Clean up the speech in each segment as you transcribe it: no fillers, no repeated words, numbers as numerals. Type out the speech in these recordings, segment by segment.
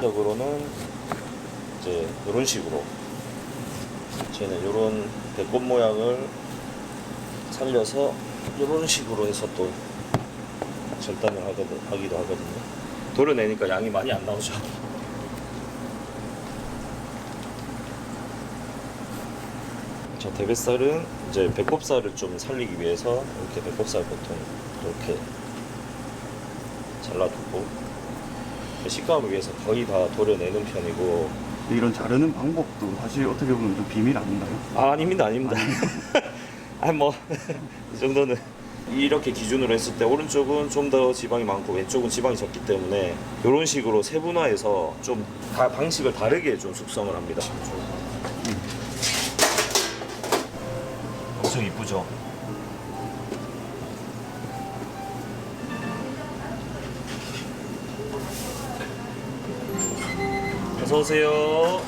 적으로는 이제 이런 식으로 저희는 이런 배꼽 모양을 살려서 이런 식으로 해서 또 절단을 하기도 하거든요. 도려내니까 양이 많이 안 나오죠. 자, 대뱃살은 이제 배꼽살을 좀 살리기 위해서 이렇게 배꼽살 보통 이렇게 잘라두고 식감을 위해서 거의 다 도려내는 편이고. 이런 자르는 방법도 사실 어떻게 보면 좀 비밀 아닌가요? 아닙니다. 아니 뭐 이 정도는 이렇게 기준으로 했을 때 오른쪽은 좀 더 지방이 많고 왼쪽은 지방이 적기 때문에 이런 식으로 세분화해서 좀 다 방식을 다르게 좀 숙성을 합니다. 엄청 이쁘죠? 어서 오세요.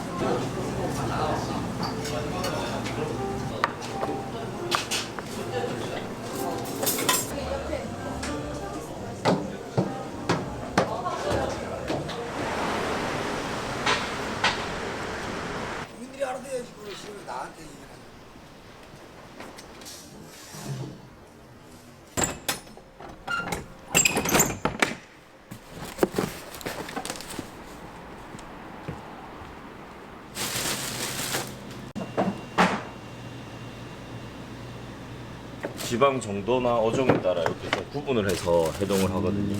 민들이 알아서 해야지 그걸 싫어 나한테 얘기를 하지. 지방 정도나 어종에 따라 이렇게 좀 구분을 해서 해동을 하거든요.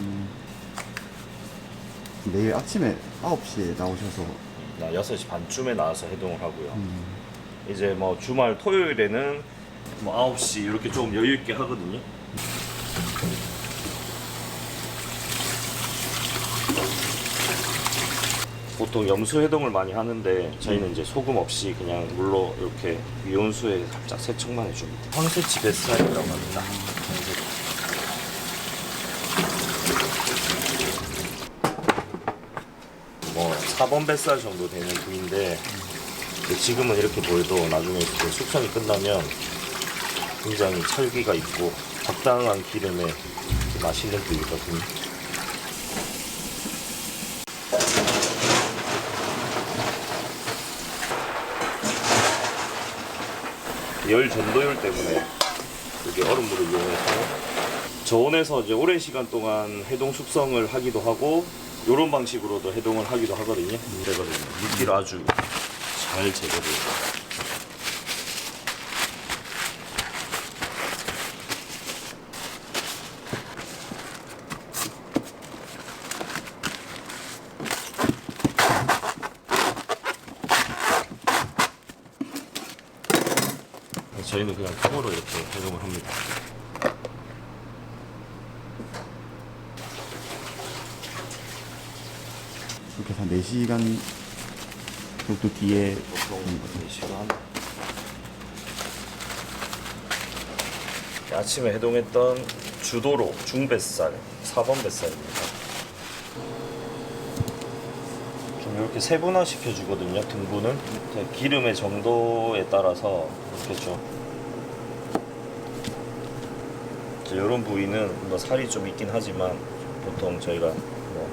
내일 아침에 9시에 나오셔서 6시 반쯤에 나와서 해동을 하고요. 이제 뭐 주말 토요일에는 뭐 9시 이렇게 조금 여유 있게 하거든요. 보통 염수 해동을 많이 하는데 저희는 이제 소금 없이 그냥 물로 이렇게 미온수에 살짝 세척만 해줍니다. 황새치 뱃살이라고 합니다. 뭐 4번 뱃살 정도 되는 부위인데 지금은 이렇게 보여도 나중에 이렇게 숙성이 끝나면 굉장히 찰기가 있고 적당한 기름에 맛있는 부위거든요. 열 전도율 때문에 이렇게 얼음물을 이용해서 저온에서 이제 오랜 시간 동안 해동 숙성을 하기도 하고 이런 방식으로도 해동을 하기도 하거든요. 그래가지고 물기를 아주 잘 제거돼요. 저희는 그냥 통으로 이렇게 해동을 합니다. 이렇게 한 4시간 정도 뒤에 보통 4시간. 아침에 해동했던 주도로 중뱃살 4번 뱃살입니다. 좀 이렇게 세분화 시켜주거든요. 등분은 기름의 정도에 따라서 이렇게 좀 이런 부위는 뭐 살이 좀 있긴 하지만 보통 저희가 뭐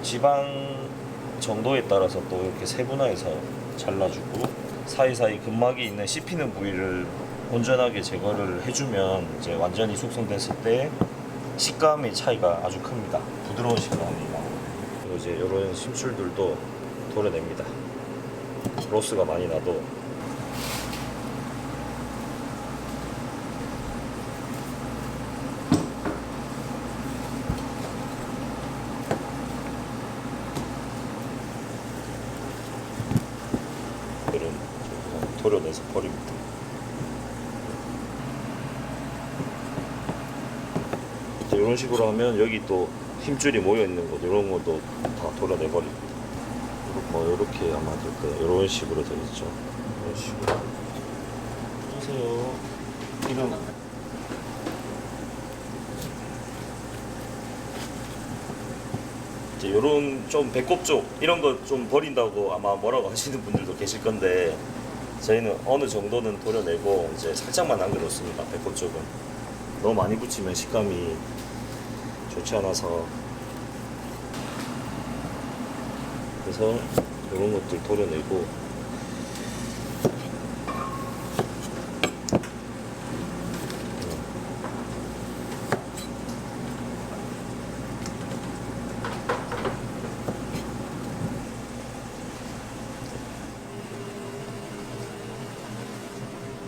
지방 정도에 따라서 또 이렇게 세분화해서 잘라주고 사이사이 근막이 있는 씹히는 부위를 온전하게 제거를 해주면 이제 완전히 숙성됐을 때 식감의 차이가 아주 큽니다. 부드러운 식감이 나오고 그리고 이제 이런 심줄들도 도려냅니다. 로스가 많이 나도 그런 도려내서 버립니다. 이런 식으로 하면 여기 또 힘줄이 모여 있는 곳 이런 것도 다 도려내 버립니다. 이렇게 아마 될 거예요. 이런 식으로 되겠죠. 이런 식으로. 안녕하세요. 이름. 이제 이런 좀 배꼽 쪽 이런 거 좀 버린다고 아마 뭐라고 하시는 분들도 계실 건데 저희는 어느 정도는 도려내고 이제 살짝만 남겨놓습니다. 배꼽 쪽은. 너무 많이 붙이면 식감이 좋지 않아서, 그래서 이런 것들 도려내고,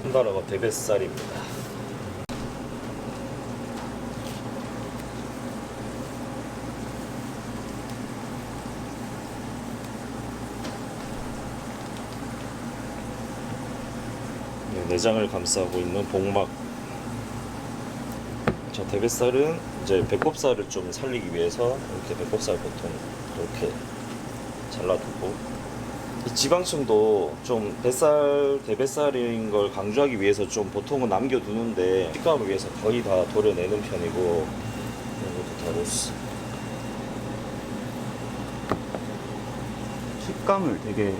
한달아가 대뱃살입니다. 내장을 감싸고 있는 복막. 저 대뱃살은 이제 배꼽살을 좀 살리기 위해서 이렇게 배꼽살 보통 이렇게 잘라두고, 이 지방층도 좀 뱃살, 대뱃살인 걸 강조하기 위해서 좀 보통은 남겨두는데 식감을 위해서 거의 다 도려내는 편이고, 이런 것도 다 로스. 식감을 되게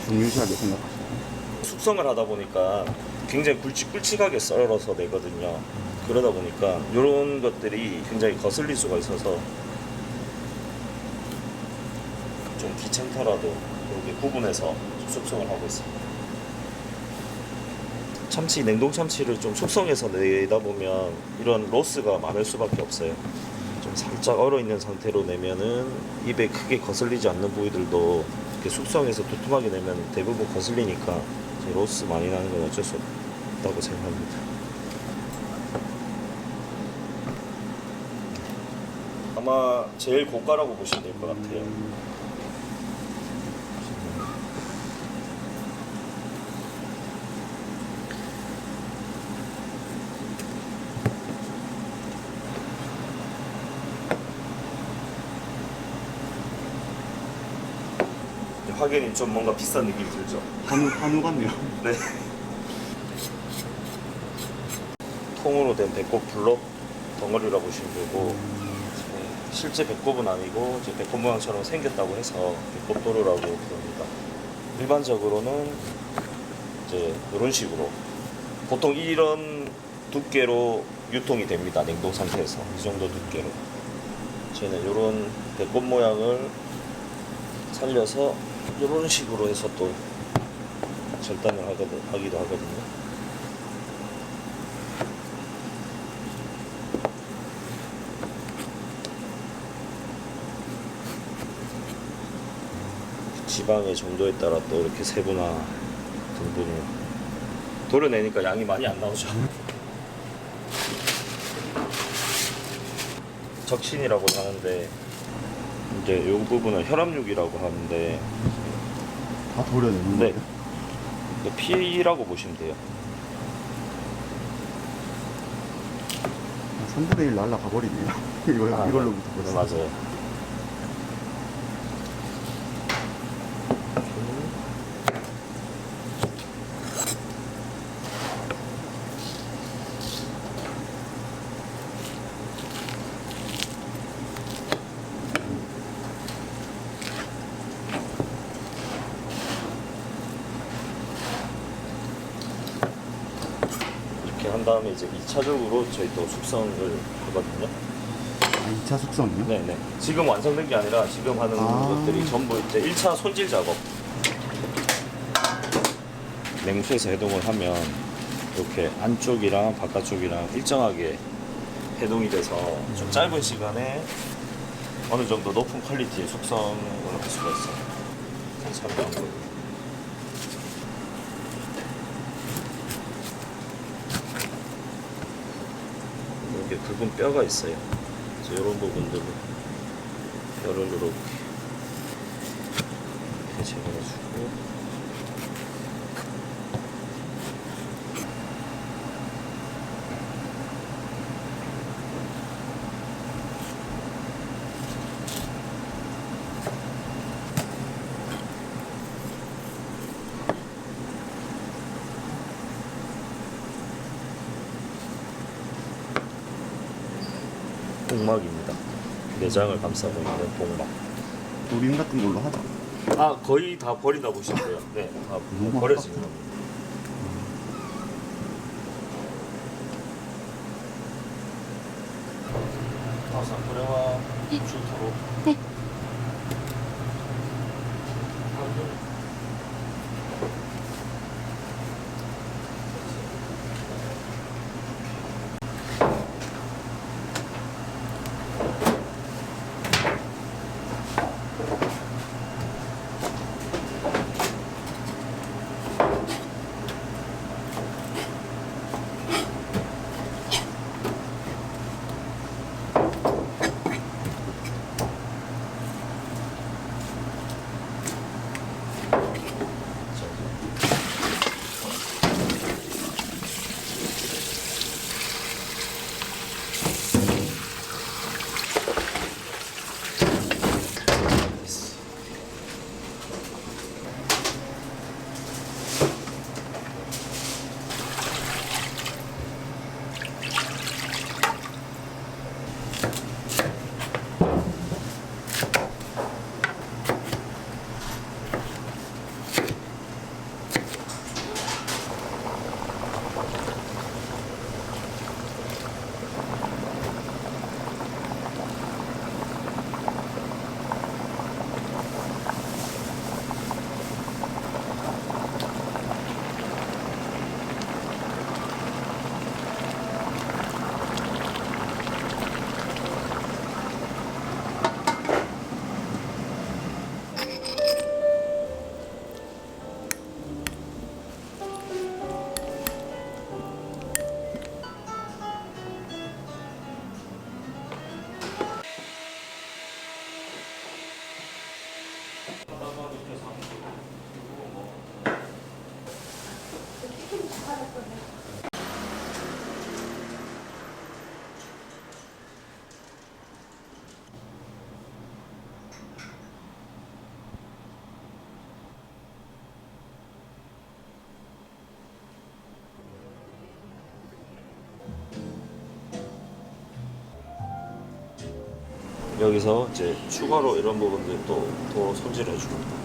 중요시하게 생각하시나요? 숙성을 하다 보니까 굉장히 굵직굵직하게 썰어서 내거든요. 그러다 보니까 이런 것들이 굉장히 거슬릴 수가 있어서 좀 귀찮더라도 이렇게 구분해서 숙성을 하고 있습니다. 참치, 냉동 참치를 좀 숙성해서 내다 보면 이런 로스가 많을 수밖에 없어요. 좀 살짝 얼어 있는 상태로 내면은 입에 크게 거슬리지 않는 부위들도 이렇게 숙성해서 두툼하게 내면 대부분 거슬리니까 로스 많이 나는 건 어쩔 수 없다고 생각합니다. 아마 제일 고가라고 보시면 될 것 같아요. 확연히 좀 뭔가 비싼 느낌이 들죠? 한우 같네요. 네. 통으로 된 배꼽 블럭 덩어리라고 보시면 되고, 실제 배꼽은 아니고 이제 배꼽 모양처럼 생겼다고 해서 배꼽 도루라고 부릅니다. 일반적으로는 이제 이런 식으로 보통 이런 두께로 유통이 됩니다. 냉동 상태에서 이 정도 두께로. 저희는 이런 배꼽 모양을 살려서 이런 식으로 해서 또 절단을 하기도 하거든요. 지방의 정도에 따라 또 이렇게 세분화 등분을 도려내니까 양이 많이 안 나오죠. 적신이라고 하는데 이제 이 부분은 혈압육이라고 하는데, 다 도려내는 네. 거예요? 피라고 보시면 돼요. 3분의 1 날라가 버리네요. 이걸로부터 네, 벌써. 맞아요. 이렇게 한 다음에 이제 2차적으로 저희 또 숙성을 하거든요. 2차 숙성이요? 네네. 지금 완성된 게 아니라 지금 하는 것들이 전부 이제 1차 손질 작업. 냉수에서 해동을 하면 이렇게 안쪽이랑 바깥쪽이랑 일정하게 해동이 돼서 좀 짧은 시간에 어느 정도 높은 퀄리티의 숙성을 할 수가 있어요. 참고한 거예요. 이렇게 굵은 뼈가 있어요. 그래서 이런 부분들을 뼈를 이렇게 제거해주고, 복막입니다. 내장을 감싸고 있는 복막. 조림 같은 걸로 하죠. 아, 거의 다 버린다 보시면 돼요. 네, 다 너무 버려지는 겁니다. 가서 그래와 좋도록. 네. 여기서 이제 추가로 이런 부분들 또 더 손질해 줍니다.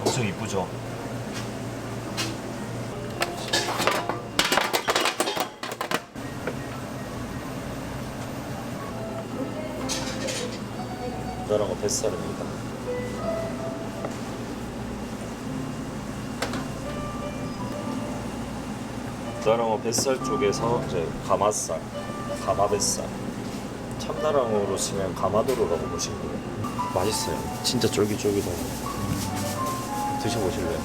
엄청 이쁘죠? 다른 거 뱃살입니다. 다랑어 뱃살 쪽에서 이제 가마살, 가마뱃살. 참다랑어로 치면 가마도로라고 보시면 돼요. 맛있어요. 진짜 쫄깃쫄깃하고. 드셔보실래요?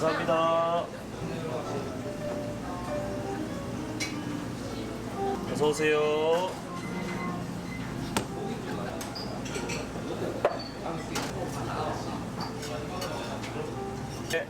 감사합니다. 어서 오세요. 네.